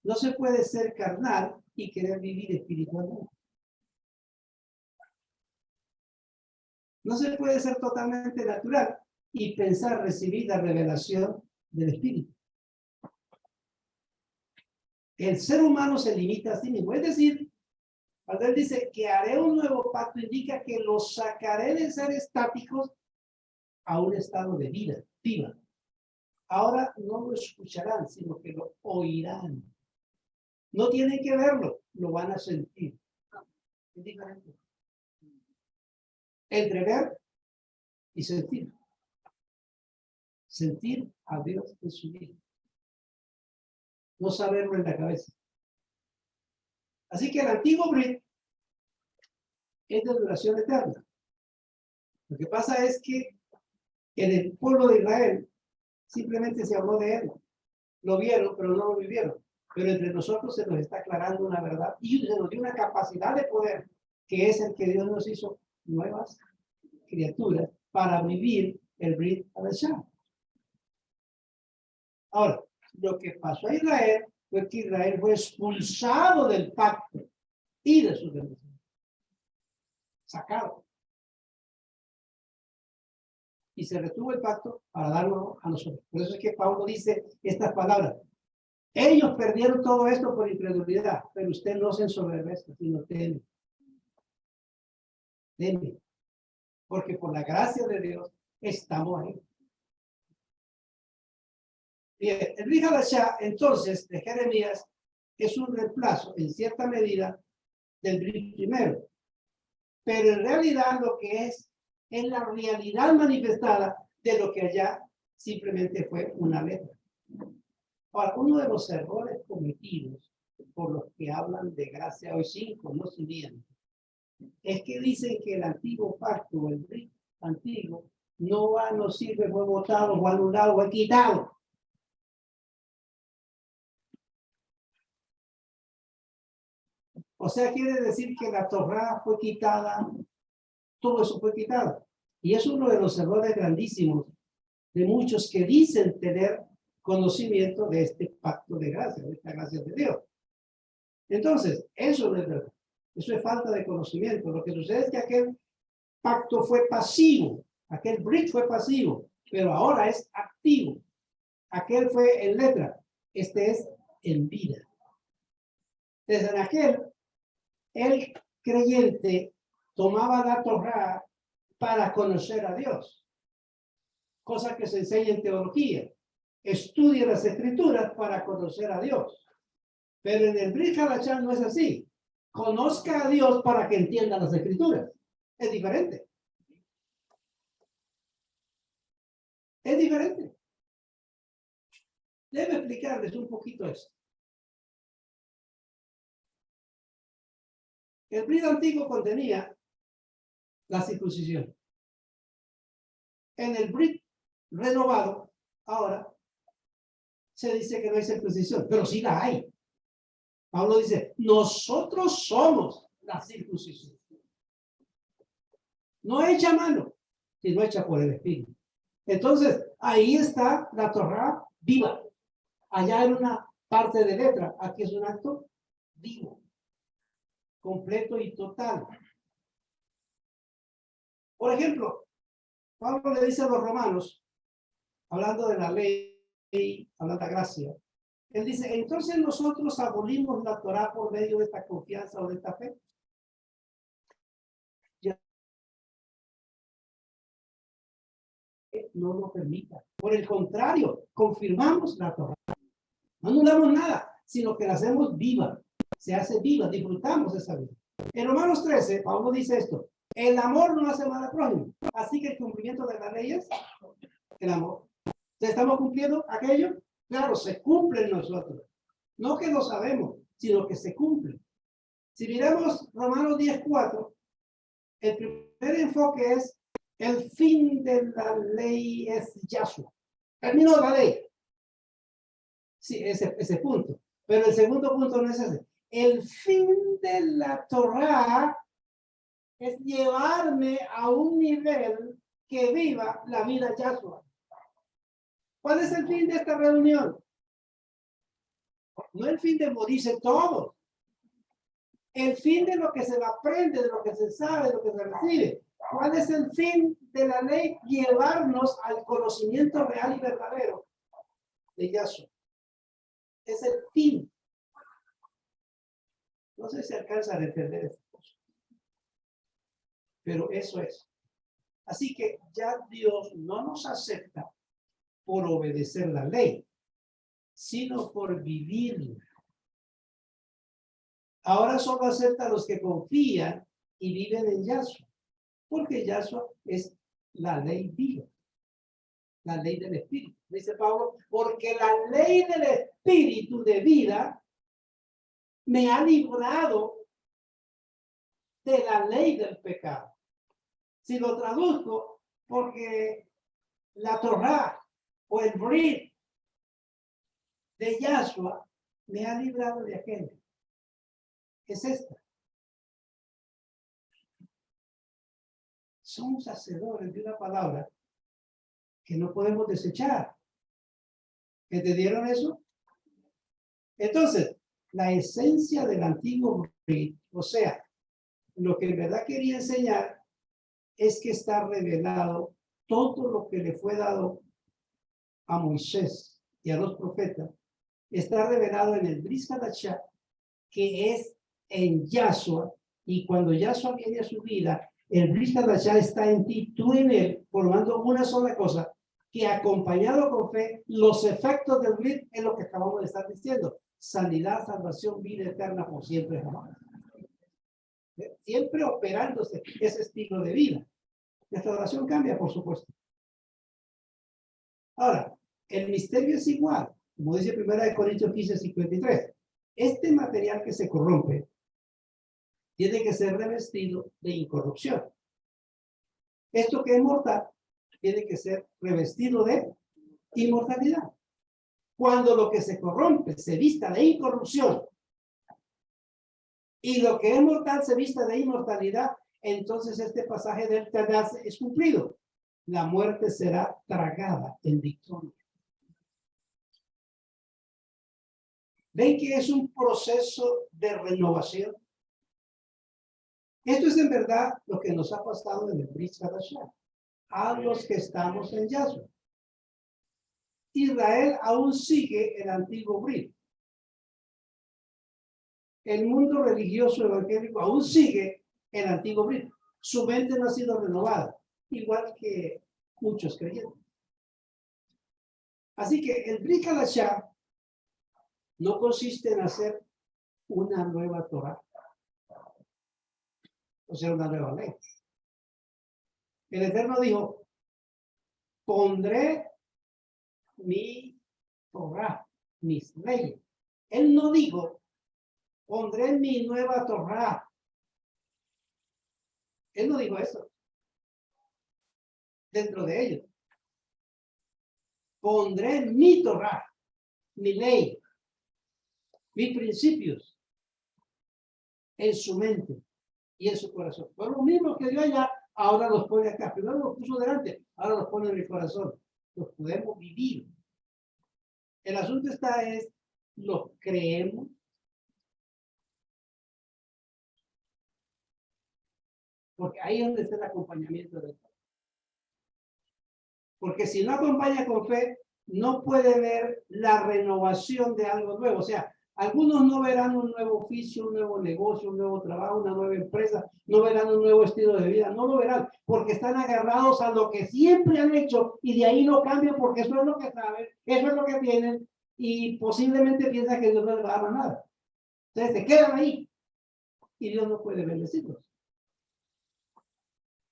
No se puede ser carnal y querer vivir espiritualmente. No se puede ser totalmente natural y pensar recibir la revelación del Espíritu. El ser humano se limita a sí mismo. Es decir, cuando él dice que haré un nuevo pacto, indica que los sacaré de ser estáticos a un estado de vida, viva. Ahora no lo escucharán, sino que lo oirán. No tienen que verlo, lo van a sentir. Es diferente. Entre ver y sentir. Sentir a Dios en su vida. No saberlo en la cabeza. Así que el antiguo Brit es de duración eterna. Lo que pasa es que en el pueblo de Israel simplemente se habló de él. Lo vieron, pero no lo vivieron. Pero entre nosotros se nos está aclarando una verdad y se nos dio una capacidad de poder, que es el que Dios nos hizo nuevas criaturas para vivir el Brit Hadashah. Ahora, lo que pasó a Israel fue que Israel fue expulsado del pacto y de su bendición. Sacado. Y se retuvo el pacto para darlo a nosotros. Por eso es que Pablo dice estas palabras. Ellos perdieron todo esto por incredulidad, pero usted no se ensoberbezca, sino teme. Teme. Porque por la gracia de Dios estamos ahí. Bien, el Brit Hadashah, entonces, de Jeremías, es un reemplazo, en cierta medida, del Brit primero. Pero en realidad lo que es la realidad manifestada de lo que allá simplemente fue una letra. Ahora, uno de los errores cometidos por los que hablan de gracia hoy sin conocimiento es que dicen que el antiguo pacto, el Brit antiguo, no sirve, fue votado, o anulado, o quitado. O sea, quiere decir que la Torá fue quitada, todo eso fue quitado. Y es uno de los errores grandísimos de muchos que dicen tener conocimiento de este pacto de gracia, de esta gracia de Dios. Entonces, eso no es verdad. Eso es falta de conocimiento. Lo que sucede es que aquel pacto fue pasivo, aquel Brit fue pasivo, pero ahora es activo. Aquel fue en letra, este es en vida. Desde en aquel, el creyente tomaba la Torá para conocer a Dios, cosa que se enseña en teología. Estudia las escrituras para conocer a Dios. Pero en el Brit Hadashah no es así. Conozca a Dios para que entienda las escrituras. Es diferente. Es diferente. Debo explicarles un poquito esto. El Brit antiguo contenía la circuncisión. En el Brit renovado, ahora, se dice que no hay circuncisión, pero sí la hay. Pablo dice, nosotros somos la circuncisión. No hecha a mano, sino hecha por el Espíritu. Entonces, ahí está la Torá viva. Allá en una parte de letra, aquí es un acto vivo, completo y total. Por ejemplo, Pablo le dice a los romanos, hablando de la ley, hablando de la gracia, él dice, entonces nosotros abolimos la Torá por medio de esta confianza o de esta fe. Ya no lo permita. Por el contrario, confirmamos la Torá. No anulamos nada, sino que la hacemos viva. Se hace viva, disfrutamos esa vida. En Romanos 13, Pablo dice esto, el amor no hace mal al prójimo. Así que el cumplimiento de las leyes, el amor. ¿Estamos cumpliendo aquello? Claro, se cumple en nosotros. No que lo sabemos, sino que se cumple. Si miramos Romanos 10:4, el primer enfoque es el fin de la ley es Yahshua. Terminó la ley. Sí, ese punto. Pero el segundo punto no es ese. El fin de la Torá es llevarme a un nivel que viva la vida Yahshua. ¿Cuál es el fin de esta reunión? No el fin de morirse todos. El fin de lo que se aprende, de lo que se sabe, de lo que se recibe. ¿Cuál es el fin de la ley? Llevarnos al conocimiento real y verdadero de Yahshua. Es el fin. No sé si alcanzan a entender esta cosa, pero eso es. Así que ya Dios no nos acepta por obedecer la ley, sino por vivirla. Ahora solo acepta a los que confían y viven en Yahshua, porque Yahshua es la ley viva, la ley del Espíritu. Dice Pablo, porque la ley del Espíritu de vida me ha librado de la ley del pecado. Si lo traduzco, porque la Torá o el Brit de Yahshua me ha librado de aquello. Es esta. Somos hacedores de una palabra que no podemos desechar. ¿Entendieron eso? Entonces, la esencia del antiguo Brit, o sea, lo que en verdad quería enseñar es que está revelado todo lo que le fue dado a Moisés y a los profetas, está revelado en el Brit Hadashah, que es en Yahshua, y cuando Yahshua viene a su vida, el Brit Hadashah está en ti, tú en él, formando una sola cosa, que acompañado con fe, los efectos del Brit es lo que acabamos de estar diciendo: sanidad, salvación, vida eterna por siempre jamás. Siempre operándose ese estilo de vida. La oración cambia, por supuesto. Ahora, el misterio es igual, como dice 1 Corintios 15:53. Este material que se corrompe tiene que ser revestido de incorrupción. Esto que es mortal tiene que ser revestido de inmortalidad. Cuando lo que se corrompe se vista de incorrupción y lo que es mortal se vista de inmortalidad, entonces este pasaje del Tanakh es cumplido. La muerte será tragada en victoria. ¿Ven que es un proceso de renovación? Esto es en verdad lo que nos ha pasado en el Brit Hadashah a los que estamos en Yahshua. Israel aún sigue el antiguo Brit. El mundo religioso evangélico aún sigue el antiguo Brit. Su mente no ha sido renovada, igual que muchos creyentes. Así que el Brit Hadashah no consiste en hacer una nueva Torah, o sea, una nueva ley. El Eterno dijo: pondré mi Torah, mis leyes. Él no dijo: pondré mi nueva Torah. Él no dijo eso. Dentro de ellos. Pondré mi Torah, mi ley, mis principios en su mente y en su corazón. Por lo mismo que dio allá, ahora los pone acá. Primero los puso delante, ahora los pone en el corazón. Los podemos vivir. El asunto ¿los creemos? Porque ahí es donde está el acompañamiento de esto. Porque si no acompaña con fe, no puede ver la renovación de algo nuevo. O sea, algunos no verán un nuevo oficio, un nuevo negocio, un nuevo trabajo, una nueva empresa, no verán un nuevo estilo de vida, no lo verán, porque están agarrados a lo que siempre han hecho y de ahí no cambian porque eso es lo que saben, eso es lo que tienen y posiblemente piensan que Dios no les va a dar nada. Entonces se quedan ahí y Dios no puede bendecirlos.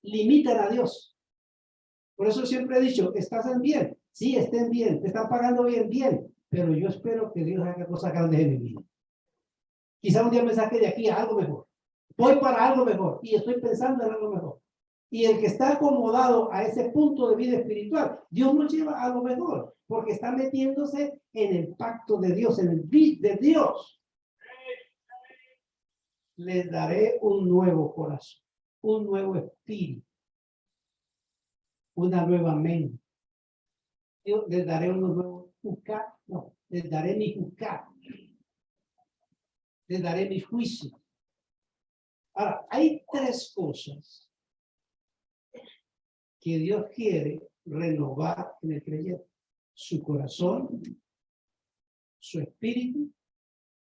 Limitan a Dios. Por eso siempre he dicho: estás en bien, sí, estén bien, te están pagando bien, pero yo espero que Dios haga cosas grandes en mi vida. Quizá un día me saque de aquí a algo mejor. Voy para algo mejor y estoy pensando en algo mejor. Y el que está acomodado a ese punto de vida espiritual, Dios nos lleva a lo mejor, porque está metiéndose en el pacto de Dios, en el bit de Dios. Les daré un nuevo corazón, un nuevo espíritu, una nueva mente. Yo les daré unos nuevos jucat, no, les daré mi jucat, les daré mi juicio. Ahora, hay tres cosas que Dios quiere renovar en el creyente: su corazón, su espíritu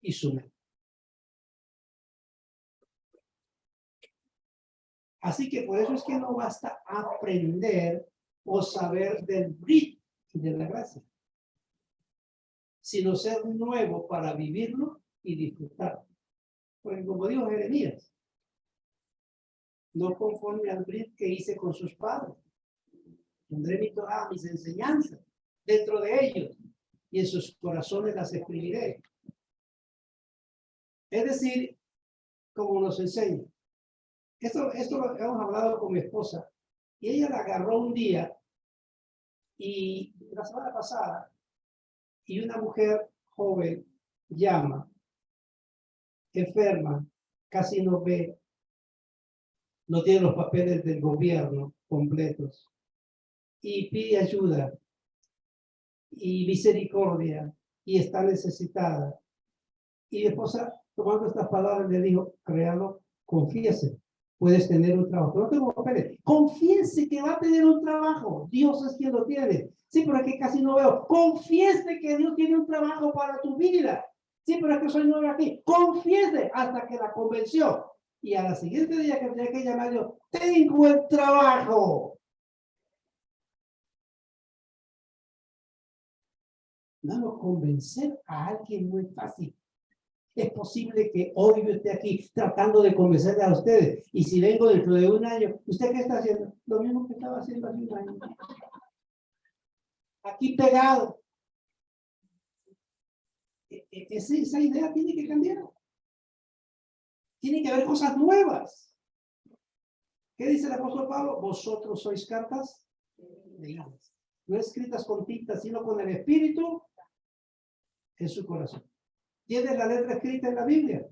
y su mente. Así que por eso es que no basta aprender o saber del brit y de la gracia, sino ser nuevo para vivirlo y disfrutarlo. Porque como dijo Jeremías, no conforme al brit que hice con sus padres, pondré mi Torah, mis enseñanzas dentro de ellos, y en sus corazones las escribiré. Es decir, como nos enseña. Esto lo hemos hablado con mi esposa, y ella la agarró un día, y la semana pasada, y una mujer joven llama, enferma, casi no ve, no tiene los papeles del gobierno completos, y pide ayuda y misericordia, y está necesitada. Y mi esposa, tomando estas palabras, le dijo: créalo, confiese, puedes tener un trabajo. No tengo papeles. Confiese que va a tener un trabajo. Dios es quien lo tiene. Sí, pero es que casi no veo. Confiese que Dios tiene un trabajo para tu vida. Sí, pero es que soy nuevo aquí. Confiese, hasta que la convenció. Y a la siguiente día que tenía que llamar yo: tengo el trabajo. No, convencer a alguien no es fácil. Es posible que hoy yo esté aquí tratando de convencerle a ustedes. Y si vengo dentro de un año, ¿usted qué está haciendo? Lo mismo que estaba haciendo hace un año. Aquí pegado. Esa idea tiene que cambiar. Tiene que haber cosas nuevas. ¿Qué dice el apóstol Pablo? Vosotros sois cartas leídas, no escritas con tinta, sino con el Espíritu en su corazón. Tienes la letra escrita en la Biblia,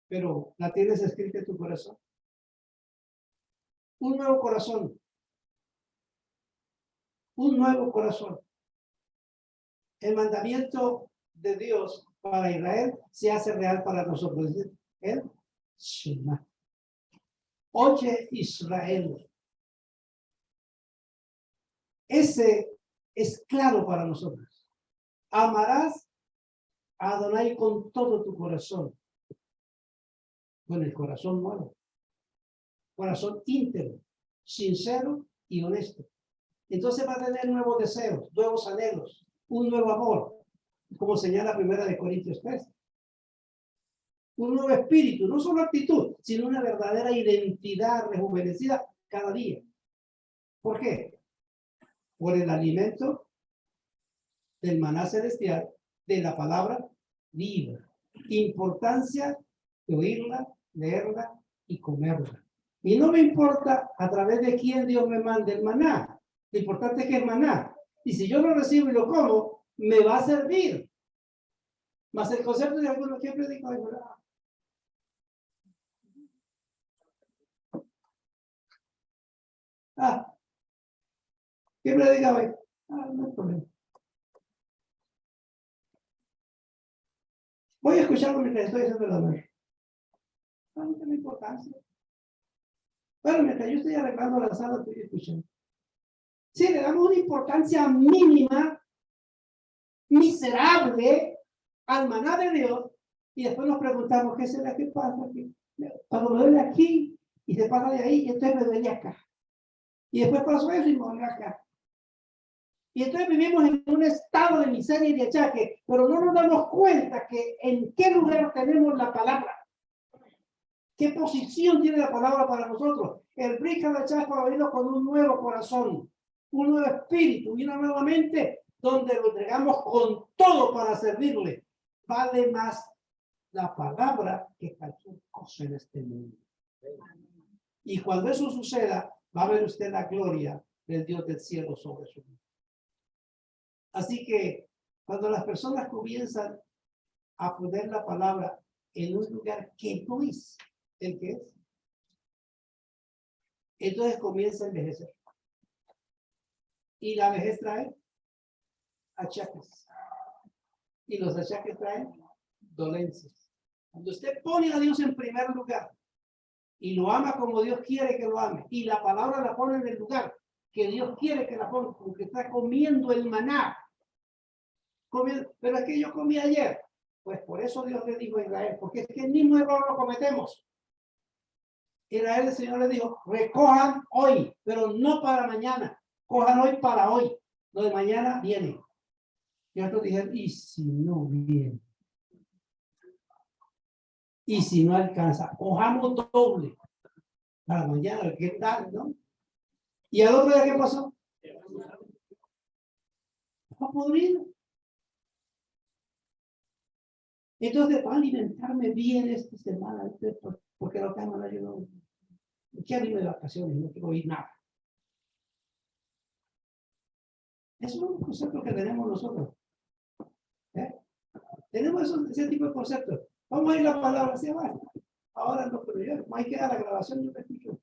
pero la tienes escrita en tu corazón. Un nuevo corazón. Un nuevo corazón. El mandamiento de Dios para Israel se hace real para nosotros. El Shema. Oye, Israel. Ese es claro para nosotros. Amarás a Adonai con todo tu corazón. Con el corazón nuevo. Corazón íntegro, sincero y honesto. Entonces va a tener nuevos deseos, nuevos anhelos, un nuevo amor, como señala 1 Corintios 3. Un nuevo espíritu, no solo actitud, sino una verdadera identidad rejuvenecida cada día. ¿Por qué? Por el alimento del maná celestial, de la palabra viva. Importancia de oírla, leerla y comerla. Y no me importa a través de quién Dios me mande el maná. Lo importante es que es maná. Y si yo lo recibo y lo como, me va a servir. Más el concepto de algunos que predico, ¿qué predica hoy? No hay problema. Voy a escucharlo mientras estoy haciendo la mano. No tiene importancia. Bueno, mientras yo estoy arreglando la sala, estoy escuchando. Sí, le damos una importancia mínima, miserable, al maná de Dios, y después nos preguntamos: ¿qué será que pasa aquí? Cuando me duele aquí, y se pasa de ahí, y entonces me duele acá. Y después pasó eso y me duele acá. Y entonces vivimos en un estado de miseria y de achaque, pero no nos damos cuenta que en qué lugar tenemos la palabra. ¿Qué posición tiene la palabra para nosotros? El Brit Hadashah ha venido con un nuevo corazón, un nuevo espíritu y una nueva mente, donde lo entregamos con todo para servirle. Vale más la palabra que cualquier cosa en este mundo. Y cuando eso suceda, va a ver usted la gloria del Dios del cielo sobre su vida. Así que cuando las personas comienzan a poner la palabra en un lugar que no es el que es, entonces comienza a envejecer. Y la vejez trae achaques. Y los achaques traen dolencias. Cuando usted pone a Dios en primer lugar y lo ama como Dios quiere que lo ame, y la palabra la pone en el lugar que Dios quiere que la ponga, como que está comiendo el maná. Pero es que yo comí ayer. Pues por eso Dios le dijo a Israel, porque es que el mismo error lo cometemos. Israel, el Señor le dijo, recojan hoy, pero no para mañana. Cojan hoy para hoy. Lo de mañana viene. Y otros dijeron, ¿y si no viene? Y si no alcanza, cojamos doble para mañana, ¿qué tal, no? Y al otro día, ¿qué pasó? Está podrido. Entonces, para alimentarme bien esta semana, porque la cámara yo no quiero irme de vacaciones, no quiero oír nada. Eso es un concepto que tenemos nosotros. Tenemos ese tipo de conceptos. Vamos a ir la palabra hacia abajo. Ahora no, pero yo, como hay que dar la grabación, yo te escucho.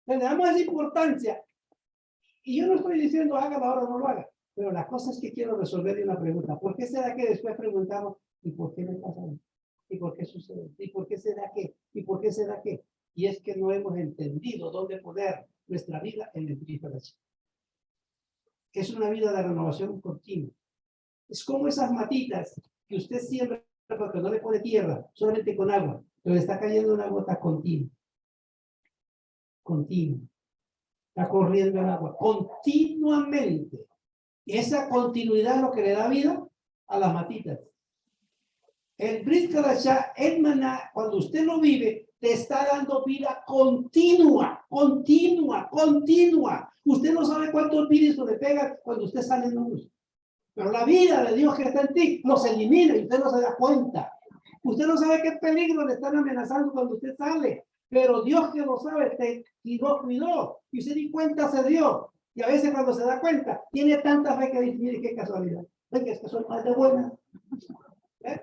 Le damos esa importancia. Y yo no estoy diciendo hágalo ahora o no lo haga, pero la cosa es que quiero resolver una pregunta. ¿Por qué será que después preguntamos, ¿y por qué me pasa eso? ¿Y por qué sucede? ¿Y por qué será que? ¿Y por qué será que? Y es que no hemos entendido dónde poner nuestra vida en el Espíritu de Dios. Es una vida de renovación continua. Es como esas matitas que usted siembra porque no le pone tierra, solamente con agua, pero le está cayendo una gota continua. Continua. Está corriendo el agua continuamente. Y esa continuidad es lo que le da vida a las matitas. El Brit Kadashah, el maná, cuando usted lo vive, te está dando vida continua, continua, continua. Usted no sabe cuántos virus le pegan cuando usted sale en luz. Pero la vida de Dios que está en ti los elimina y usted no se da cuenta. Usted no sabe qué peligro le están amenazando cuando usted sale. Pero Dios que lo sabe, te cuidó. Y usted ni cuenta se dio. Y a veces cuando se da cuenta, tiene tanta fe que dice, mire qué casualidad. Ven que es que soy más de buena. ¿Eh?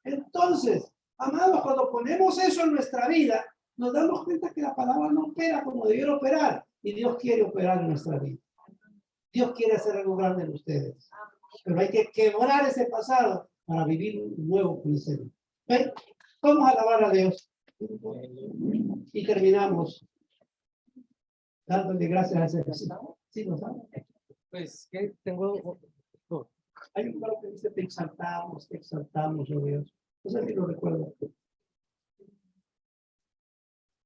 Entonces, amados, cuando ponemos eso en nuestra vida, nos damos cuenta que la palabra no opera como debiera operar. Y Dios quiere operar en nuestra vida. Dios quiere hacer algo grande en ustedes. Pero hay que quebrar ese pasado para vivir un nuevo ministerio. ¿Ven? Vamos a alabar a Dios. Y terminamos dándole gracias a ese Señor. ¿Sí lo saben?
Pues que tengo.
Hay un paro que dice te exaltamos, oh Dios. No sé si lo recuerdo.